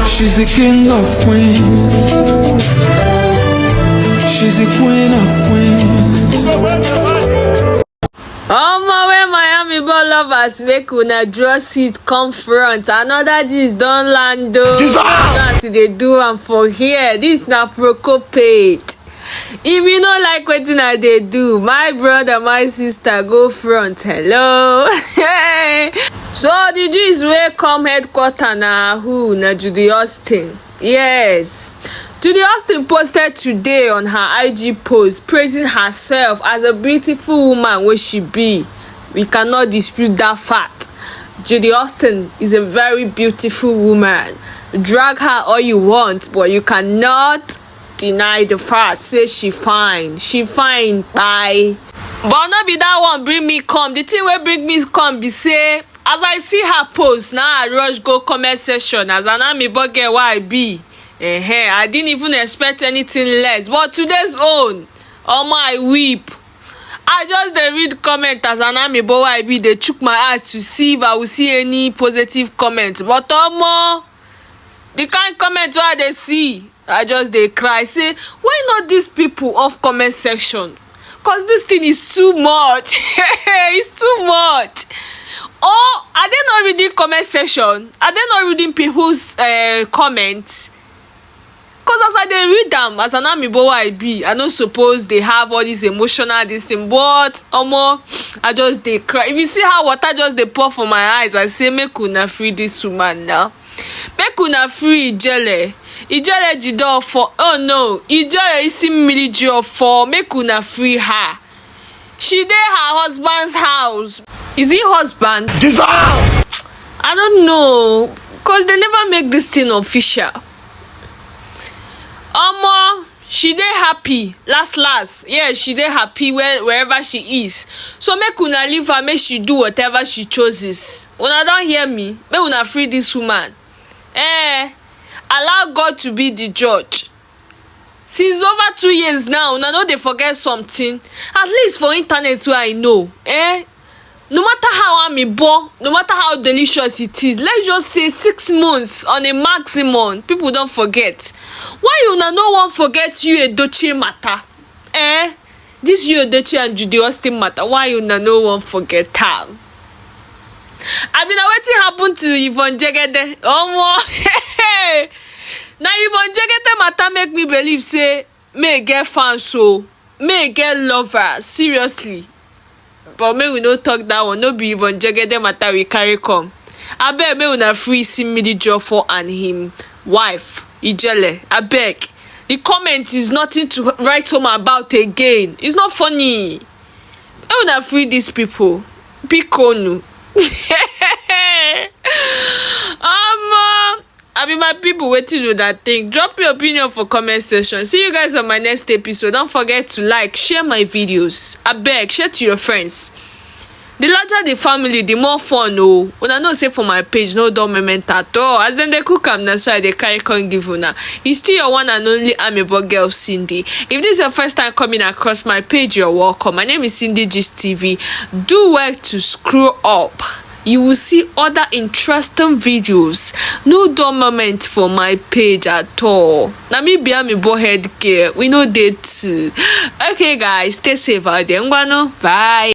She's the king of queens. She's the queen of queens. Where Miami ball lovers make una draw seat come front. Another gist don land o. Now they do am for here. This na Proco page. If you no like wetin I dey do, my brother, my sister, go front. Hello. So the gist wey come headquarter na who? Na Judy Austin. Yes. Judy Austin posted today on her IG post praising herself as a beautiful woman wey she be. We cannot dispute that fact. Judy Austin is a very beautiful woman. Drag her all you want, but you cannot deny the fact. Say she fine. She fine, bye. But no be that one bring me come. The thing wey bring me come be say, as I see her post, now I rush go comment section as an army girl wey I be. I didn't even expect anything less. But today's own, I weep. I just dey read comment as an army boy I be. They chook my eyes to see if I will see any positive comment. But the kind comment wey I dey see, I just dey cry. Say, why not these people off comment section? Cause this thing is too much. It's too much. Or are they not reading comment section? Are they not reading people's comments? Cause as I dey read them as an army boy I be, I no suppose they have all this emotional this thing, but I just dey cry. If you see how water just dey pour for my eyes, I say make una free this woman now. Make una free Ijele Jido for Isi mmili for make una free her. She dey her husband's house. Is he husband? Dissolve! I don't know, cause they never make this thing official. She dey happy last. Yeah, she dey happy wherever she is. So make una leave her, make she do whatever she chooses. Una don't hear me? Make una free this woman. Allow God to be the judge. Since over 2 years now, una no dey forget something. At least for internet where I know. No matter how no matter how delicious it is, let's just say 6 months on a maximum. People don't forget. Why you no one forget Yul Edochie matter? This Yul Edochie and Judy Austin matter. Why you no one forget time? I mean, wetin happen to Yvonne Jegede? Now Yvonne Jegede matter make me believe say may get fans so may get lovers. Seriously. But may we no talk that one. No be even Jegede matter we carry come. I beg may una free Isi mmili for and him wife Ijele. I beg. The comment is nothing to write home about again. It's not funny. May una free these people. Pikonu. I be my people waiting to that thing. Drop your opinion for comment section. See you guys on my next episode. Don't forget to like, share my videos. I beg, share to your friends. The larger the family, the more fun. When I know say for my page, no dumb moment at all. As then they cook am, that's why they carry con give una. It's still your one and only amiable girl Cindy. If this is your first time coming across my page, you're welcome. My name is Cindy Gist TV. Do well to scroll up. You will see other interesting videos. No dull moment for my page at all. Now me be a boyhead care. We know that too. Okay guys, stay safe out there. Bye.